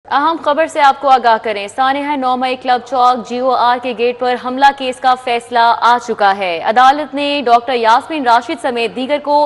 अहम खबर से आपको आगाह करें। सानिया 9 मई क्लब चौक GOR के गेट पर हमला केस का फैसला आ चुका है। अदालत ने डॉक्टर यास्मीन राशिद समेत दीगर को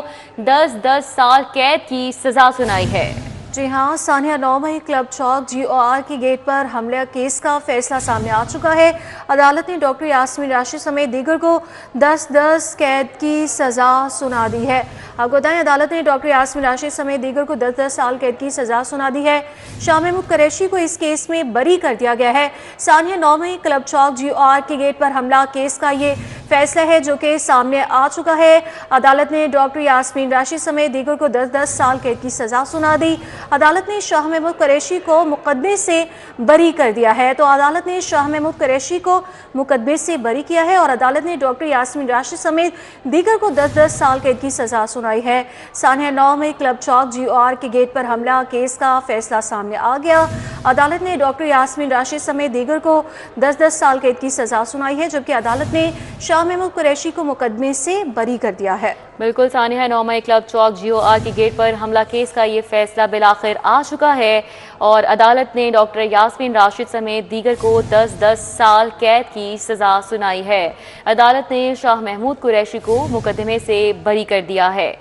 10-10 साल कैद की सजा सुनाई है। जी हाँ, सानिया 9 मई क्लब चौक GOR के गेट पर हमले केस का फैसला सामने आ चुका है। अदालत ने डॉक्टर यास्मीन राशिद समेत दीगर को 10-10 कैद की सजा सुना दी है। आपको बताएं, अदालत ने डॉक्टर यास्मीन राशिद समेत दीगर को 10-10 साल कैद की सजा सुना दी है। शाह महमूद कुरैशी को इस केस में बरी कर दिया गया है। सानिया 9 मई क्लब चौक GOR के गेट पर हमला केस का ये फैसला है जो कि सामने आ चुका है। अदालत ने डॉक्टर यास्मीन राशिद समेत दीगर को 10-10 साल कैद की सजा सुना दी। अदालत ने शाह महमूद कुरैशी को मुकदमे से बरी कर दिया है। तो अदालत ने शाह महमूद कुरैशी को मुकदमे से बरी किया है और अदालत ने डॉक्टर यास्मीन राशिद समेत दीगर को 10-10 साल कैद की सजा सुनाई है। सानिया 9 मई क्लब चौक GOR के गेट पर हमला केस का फैसला सामने आ गया। अदालत ने डॉक्टर यास्मीन राशिद समेत दीगर को 10-10 साल कैद की सजा सुनाई है, जबकि अदालत ने शाह महमूद कुरैशी को मुकदमे से बरी कर दिया है। बिल्कुल, सानिया 9 मई क्लब चौक GOR के गेट पर हमला केस का ये फैसला बिलाखिर आ चुका है और अदालत ने डॉक्टर यास्मीन राशिद समेत दीगर को 10-10 साल कैद की सजा सुनाई है। अदालत ने शाह महमूद कुरैशी को मुकदमे से बरी कर दिया है।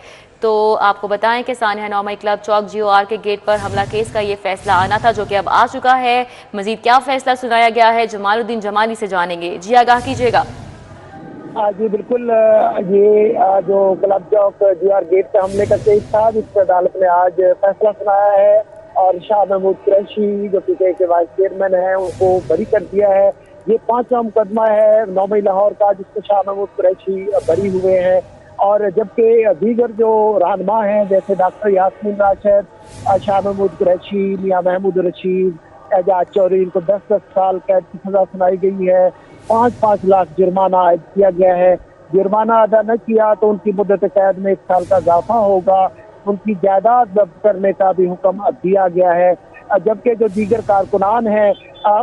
तो आपको बताएं कि सानिया 9 मई क्लब चौक GOR के गेट पर हमला केस का ये फैसला आना था, जो कि अब आ चुका है। मजीद क्या फैसला सुनाया गया है, जमालुद्दीन जमाली से जानेंगे। जी आगाह कीजिएगा। जी बिल्कुल, ये जो क्लब चौक GOR गेट पे हमले का केस था, जिस पर अदालत ने आज फैसला सुनाया है और शाह महमूद कुरैशी जो PTI के वाइस चेयरमैन हैं उनको बरी कर दिया है। ये 5वां मुकदमा है 9 मई लाहौर का, जिसमें शाह महमूद कुरैशी बरी हुए हैं और जबकि दीगर जो रहनुमा हैं जैसे डॉक्टर यास्मीन राशिद, शाह महमूद कुरैशी, मियां महमूद रशीद, एजाज चौधरी, इनको 10-10 साल कैद की सजा सुनाई गई है। 5-5 लाख जुर्माना आयद किया गया है। जुर्माना अदा न किया तो उनकी मुद्दत कैद में 1 साल का इजाफा होगा। उनकी जायदाद जब्त करने का भी हुक्म दिया गया है। जबकि जो दीगर कारकुनान हैं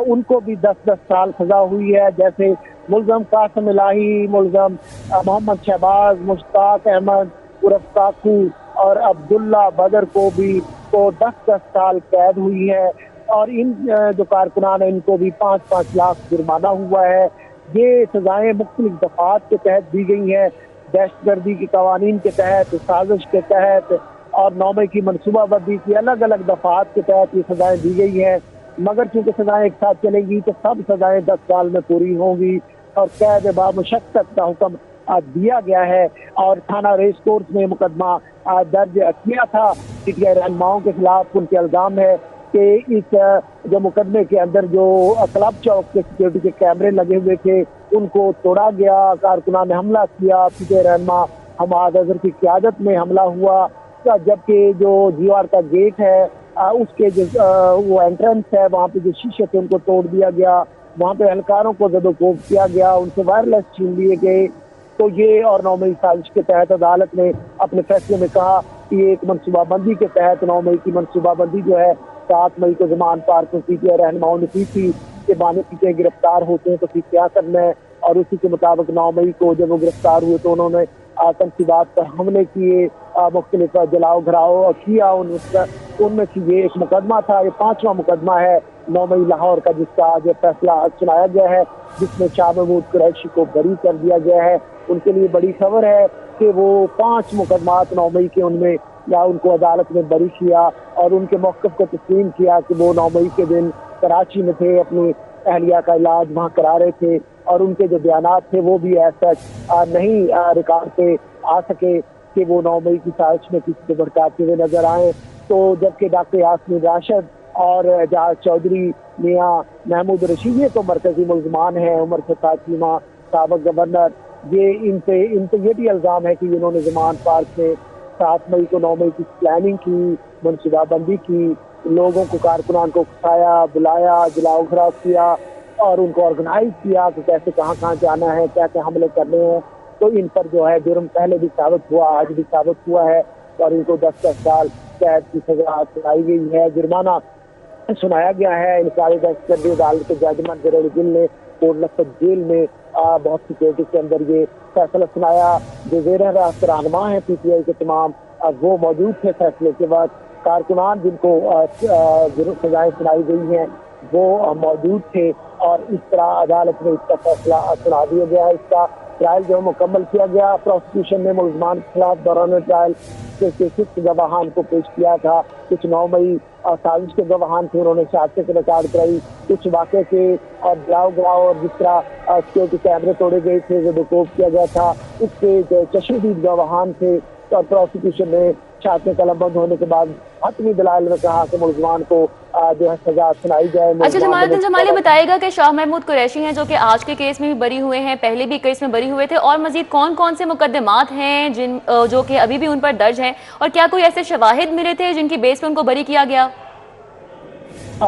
उनको भी 10-10 साल सजा हुई है, जैसे मुल्जम कासिम इलाही, मुल्जम मोहम्मद शहबाज, मुश्ताक अहमद उर्फ काकू और अब्दुल्ला बदर को भी 10-10 साल कैद हुई है और इन जो कारकुनान है इनको भी 5-5 लाख जुर्माना हुआ है। ये सजाएं मुख्तलिफ दफात के तहत दी गई हैं, दहशतगर्दी के कवानीन के तहत, साजिश के तहत और 9 मई की मनसूबाबंदी की अलग अलग दफात के तहत ये सजाएं दी गई हैं। मगर चूंकि सजाएं एक साथ चलेंगी तो सब सजाएं 10 साल में पूरी होंगी और कैद बामुशक्कत का हुक्म दिया गया है। और थाना रेस कोर्स में मुकदमा दर्ज किया था PTI रहनुमाओं के खिलाफ। उनके इल्जाम है कि इस जो मुकदमे के अंदर जो क्लब चौक के सिक्योरिटी के कैमरे लगे हुए थे उनको तोड़ा गया, कारकुनान ने हमला किया, PTI रहनुमा हमाद अजहर की क़यादत में हमला हुआ। जबकि जो GOR का गेट है उसके जो वो एंट्रेंस है वहाँ पे जो शीशे थे उनको तोड़ दिया गया, वहाँ पे एहलकारों को ज़दोकोब किया गया, उनसे वायरलेस छीन लिए गए। तो ये और 9 मई साजिश के तहत अदालत ने अपने फैसले में कहा कि एक मनसूबाबंदी के तहत 9 मई की मनसूबाबंदी जो है 7 मई को जमान पार्क में PTI रहनुमाओं ने की थी कि माने PTI गिरफ्तार होते हैं तो फिर क्या करना है, और उसी के मुताबिक 9 मई को जब वो गिरफ्तार हुए तो उन्होंने तनसीबात पर हमले किए, मुख्तलिफ जलाओ घराव किया। उनमें से ये एक मुकदमा था। ये 5वां मुकदमा है 9 मई लाहौर का, जिसका आज फैसला सुनाया गया है, जिसमें शाह महमूद कुरैशी को बरी कर दिया गया है। उनके लिए बड़ी खबर है कि वो 5 मुकदमात 9 मई के उनमें या उनको अदालत ने बरी किया और उनके मौक़िफ़ को तस्लीम किया कि वो 9 मई के दिन कराची में थे, अपनी अहलिया का इलाज वहाँ करा रहे थे और उनके जो बयानात थे वो भी ऐसा नहीं रिकॉर्ड पे आ सके कि वो 9 मई की साजिश में किसी को भड़काते हुए नजर आए। तो जबकि डॉक्टर यास्मीन राशिद और एजाज चौधरी, मियां महमूद रशीद, ये तो मरकजी मुल्ज़मान हैं, उमर फसाद सीमा साबिक़ गवर्नर, ये इन पे ये भी इल्ज़ाम है कि इन्होंने जमान पार्क में 7 मई को 9 मई की प्लानिंग की, मनसूबाबंदी की, लोगों को कारकुनान को उठाया, बुलाया, जलाओ घराव किया और उनको ऑर्गेनाइज किया कि कैसे कहाँ जाना है, क्या क्या हमले करने हैं। तो इन पर जो है जुर्म पहले भी साबित हुआ, आज भी साबित हुआ है और इनको 10-10 साल कैद की सजा सुनाई गई है, जुर्माना सुनाया गया है। इनकारी दहशतगर्दी अदालत के जज मंजर गिल ने कोट लखपत जेल में बहुत सिक्योरिटी के अंदर ये फैसला सुनाया। जो ज़ेर रहनुमा हैं PTI के तमाम वो मौजूद थे फैसले के बाद। कारकुनान जिनको सजाएं सुनाई गई हैं वो मौजूद थे और इस तरह अदालत में इसका फैसला सुना दिया गया है। इसका ट्रायल जो है मुकम्मल किया गया। प्रोसिक्यूशन ने मुलजमान के खिलाफ दौरान ट्रायल के 6 गवाहान को पेश किया था। कुछ 9 मई साजिश के गवाहान थे, उन्होंने शहादत रिकॉर्ड कराई। कुछ वाक़े के और गिराव और जिस तरह सिक्योरिटी कैमरे तोड़े गए थे जो बेकोब किया गया था उसके चश्मदीद गवाहान थे। और प्रोसिक्यूशन ने शहादत कलमबंद होने के बाद हतमी दलाइल में कहा कि मुलजमान को जो है सजा सुनाई जाए। अच्छा, जमालुद्दीन जमाली बताएगा कि शाह महमूद कुरैशी हैं जो कि आज के केस में भी बरी हुए हैं, पहले भी केस में बरी हुए थे, और मजीद कौन कौन से मुकदमात हैं जो कि अभी भी उन पर दर्ज हैं, और क्या कोई ऐसे शवाहिद मिले थे जिनकी बेस पर उनको बरी किया गया?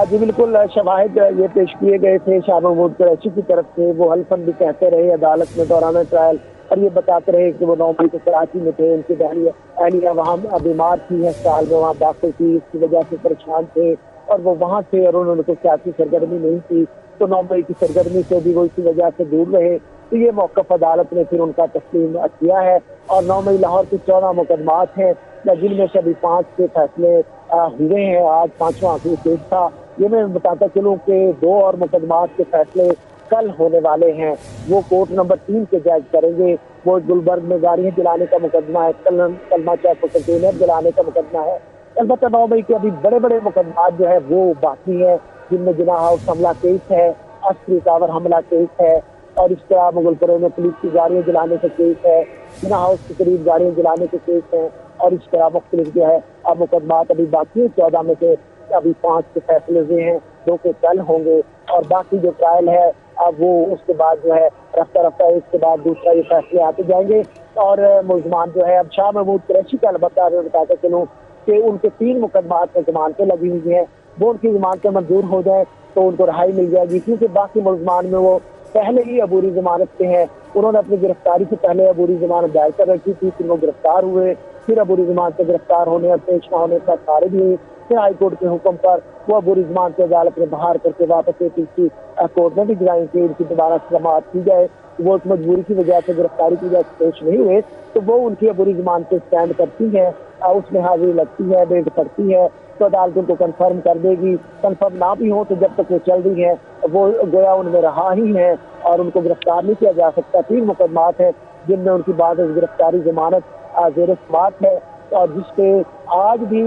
जी बिल्कुल, शवाहिद ये पेश किए गए थे शाह महमूद कुरैशी की तरफ से। वो हल्फन भी कहते रहे अदालत में दौरान ट्रायल और ये बताते रहे कि वो 9 मई को कराची में थे, उनकी अहलिया वहाँ बीमार थी, अस्पताल में वहाँ दाखिल थी, इसकी वजह से परेशान थे और वो वहाँ थे और उन्होंने कोई सियासी सरगर्मी नहीं थी, तो 9 मई की सरगर्मी से भी वो इसी वजह से दूर रहे। तो ये मौक़िफ़ अदालत ने फिर उनका तस्लीम किया है। और 9 मई लाहौर के 14 मुकदमात हैं जिनमें से अभी 5 के फैसले हुए हैं। आज 5वां आखिरी केस था। ये मैं बताता चलूँ कि 2 और मुकदमात के फैसले कल होने वाले हैं। वो कोर्ट नंबर 3 के जज करेंगे। वो गुलबर्ग में गाड़ियां जलाने का मुकदमा है, कलमा चौक पर कंटेनर जलाने का मुकदमा है। अलबत्ता 9 मई के अभी बड़े बड़े मुकदमात जो है वो बाकी हैं, जिनमें जिना हाउस हमला केस है, अस्करी टावर हमला केस है और इस तरह मुगलपुरे में पुलिस की गाड़ियां जलाने का केस है, जिना हाउस के करीब गाड़ियां जलाने के केस हैं और इस तरह मुख्तलिफ जो है अब मुकदमात अभी बाकी है। 14 में से अभी 5 के फैसले हुए हैं, 2 के कल होंगे और बाकी जो ट्रायल है अब वो उसके बाद जो है रफ्ता रफ्ता इसके बाद दूसरा ये फैसले आते जाएंगे। और मुलजमान जो है अब शाह महमूद कुरैशी का अलबत्ता बताता चलूँ कि उनके 3 मुकदमात में जमानतें लगी हुई हैं, वो उनकी जमानतें मंजूर हो जाए तो उनको रहाई मिल जाएगी, क्योंकि बाकी मुलजमान में वो पहले ही अबूरी जमानत पे हैं। उन्होंने अपनी गिरफ्तारी से पहले अबूरी जमानत दायर कर रखी थी, फिर वो गिरफ्तार हुए, फिर अबूरी जमानत से गिरफ्तार होने और पेश न होने पर खारिज हुई, फिर हाईकोर्ट के हुक्म पर वो अबूरी जमानत से अदालत में बाहर करके वापस APC कोर्ट में भी गिराई कि उनकी दोबारा समाअत की जाए। वो उस मजबूरी की वजह से गिरफ्तारी की वजह से पेश नहीं हुए, तो वो उनकी अबूरी जमानत स्टैंड करती हैं, उसमें हाजिरी लगती है, डेट पड़ती है, तो अदालत उनको कंफर्म कर देगी। कंफर्म ना भी हो तो जब तक वो चल रही है वो गोया उनमें रहा ही है और उनको गिरफ्तार नहीं किया जा सकता। 3 मुकदमात हैं जिनमें उनकी बाद गिरफ्तारी जमानत ज़ेर समाअत है और जिसपे आज भी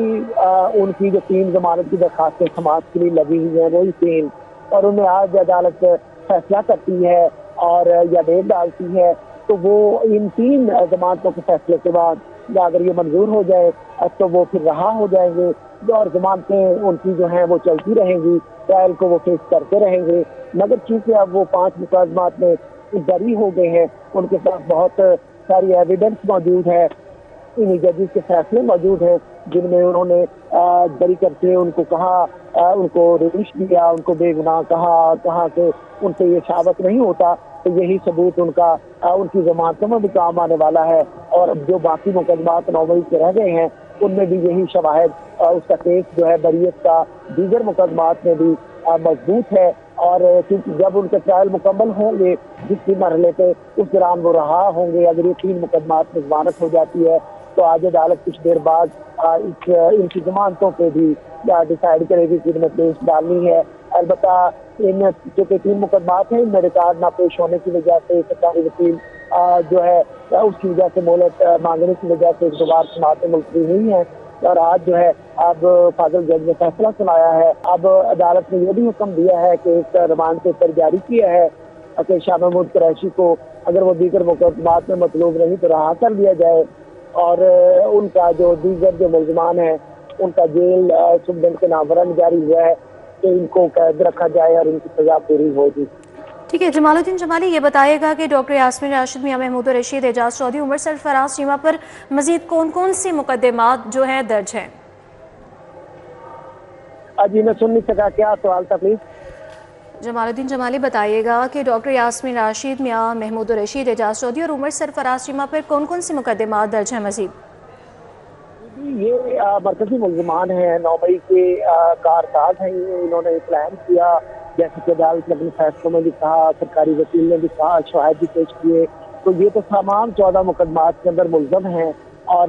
उनकी जो 3 जमानत की दरखास्तें समाअत के लिए लगी हुई हैं वही 3, और उन्हें आज अदालत फैसला करती है और या डेट डालती है, तो वो इन 3 जमानतों के फैसले के बाद अगर ये मंजूर हो जाए तो वो फिर रहा हो जाएंगे और जमानतें उनकी जो हैं वो चलती रहेंगी, ट्रायल को वो फेस करते रहेंगे। मगर चूंकि अब वो 5 मुकदमात में बरी हो गए हैं, उनके पास बहुत सारी एविडेंस मौजूद है, इन जजेस के फैसले मौजूद हैं जिनमें उन्होंने बरी करके उनको कहा, उनको रिलीज दिया, उनको बेगुनाह कहा कि उनसे ये साबित नहीं होता, तो यही सबूत उनकी जमानतों में भी काम आने वाला है। और जो बाकी मुकदमात 9 मई के रह गए हैं उनमें भी यही शवाहिद उसका केस जो है बरियत का दीगर मुकदमात में भी मजबूत है। और क्योंकि जब उनके ट्रायल मुकम्मल होंगे जिस भी मरहले पे उस दौरान वो रहा होंगे, अगर ये 3 मुकदमात में जमानत हो जाती है तो आज अदालत कुछ देर बाद इनकी जमानतों पे भी डिसाइड करेगी कि इनमें पेश डालनी है। अलबत्ता इन जो 3 मुकदमात हैं इनमें रिकॉर्ड ना पेश होने की वजह से सरकारी वकील जो है उसकी वजह से मोहलत मांगने की वजह से दोबारा समाअतें मुलतवी हुई हैं और आज जो है अब फाजिल जज ने फैसला सुनाया है। अब अदालत ने यह भी हुक्म दिया है कि एक रिमांड पेपर जारी किया है कि शाह महमूद कुरैशी को अगर वो दीगर मुकदमात में मतलूब नहीं तो रहा कर दिया जाए और उनका जो दीगर जो मुलजमान है उनका जेल सुप्रीम के नामवरन जारी हुआ है कि इनको कैद रखा जाए और इनकी सजा पूरी होगी। ठीक है, जमालुद्दीन जमाली ये बताएगा कि डॉक्टर यास्मीन राशिद, मियां महमूद रशीद, एजाज चौधरी, उमर सरफराज शीमा पर मजीद कौन कौन से मुकदमात जो है दर्ज हैं? जी मैं सुन नहीं सका, क्या सवाल था प्लीज? जमालुद्दीन जमाली बताइएगा कि डॉक्टर यास्मीन राशिद, मियां महमूद रशीद, एजाज चौधरी और उमर सरफराज शीमा पर कौन कौन से मुकदमात दर्ज हैं मजीद? ये मरकजी मुलजमान हैं, 9 मई के कारसाज हैं, इन्होंने प्लान किया, जैसे कि अदालत ने अपने फैसलों में भी कहा, सरकारी वकील ने भी कहा, शवाहिद भी पेश किए, तो ये तो तमाम 14 मुकदमात के अंदर मुलजम हैं और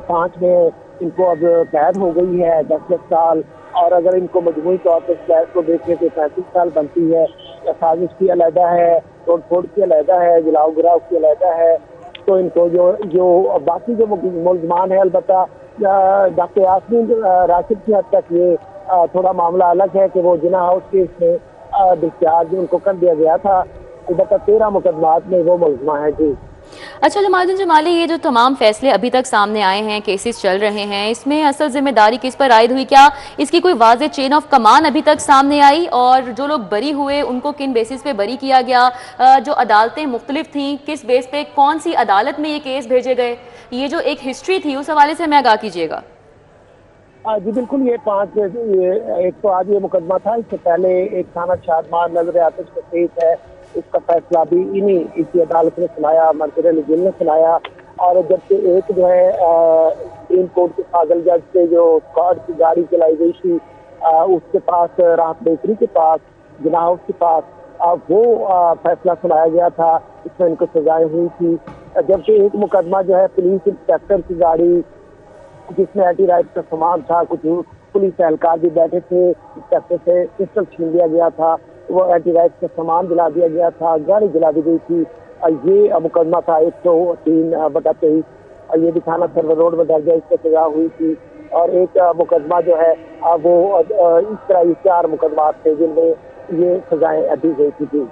5 में इनको अब कैद हो गई है 10-10 साल। और अगर इनको मजमूई तौर पर इस कैद को देखें तो 35 साल बनती है। साजिश की अलहदा है, तोड़ फोड़ की अलहदा है, जलाओ गिराव की अलहदा है। तो इनको जो जो बाकी जो मुलजमान है, अलबत्ता डॉक्टर यास्मीन राशिद की हद तक ये थोड़ा मामला अलग है कि वो जिना हाउस केस में डिस्चार्ज उनको कर दिया गया था। अलबत्ता 13 मुकदमात में वो मुलजमा है। जी अच्छा जमालुद्दीन जमाली, ये जो तमाम फैसले अभी तक सामने आए हैं, केसेस चल रहे हैं, इसमें असल जिम्मेदारी किस पर आयद हुई? क्या इसकी कोई वाज़ेह चेन ऑफ कमान अभी तक सामने आई? और जो लोग बरी हुए उनको किन बेसिस पे बरी किया गया? जो अदालतें मुख्तलिफ थीं, किस बेस पे कौन सी अदालत में ये केस भेजे गए? ये जो एक हिस्ट्री थी उस हवाले से हमें आगाह कीजिएगा। जी बिल्कुल, ये एक तो आज ये मुकदमा था। इससे पहले एक थाना शादमार नजर आतिश का केस है, इसका फैसला भी इसी अदालत ने सुनाया, मंजर निजिल ने सुनाया। और जबकि एक जो है सुप्रीम कोर्ट के फाजल जज से जो स्क्वाड की गाड़ी चलाई गई थी उसके पास, राहत बेकरी के पास, जिना हाउस के पास, वो फैसला सुनाया गया था। इसमें इनको सजाएं हुई थी। जबकि एक मुकदमा जो है पुलिस इंस्पेक्टर की गाड़ी जिसमें एंटी राइट का सामान था, कुछ पुलिस एहलकार भी बैठे थे, इंस्पेक्टर से पिस्टल छीन लिया गया था, वो एंटी राइट का सामान जला दिया गया था, गाड़ी जला दी गई थी। ये मुकदमा था 103/23। ये भी थाना सर्वर रोड में दर्ज है, इससे सजा हुई थी। और एक मुकदमा जो है वो इस तरह 4 मुकदमा थे जिनमें ये सजाएं दी गई थी।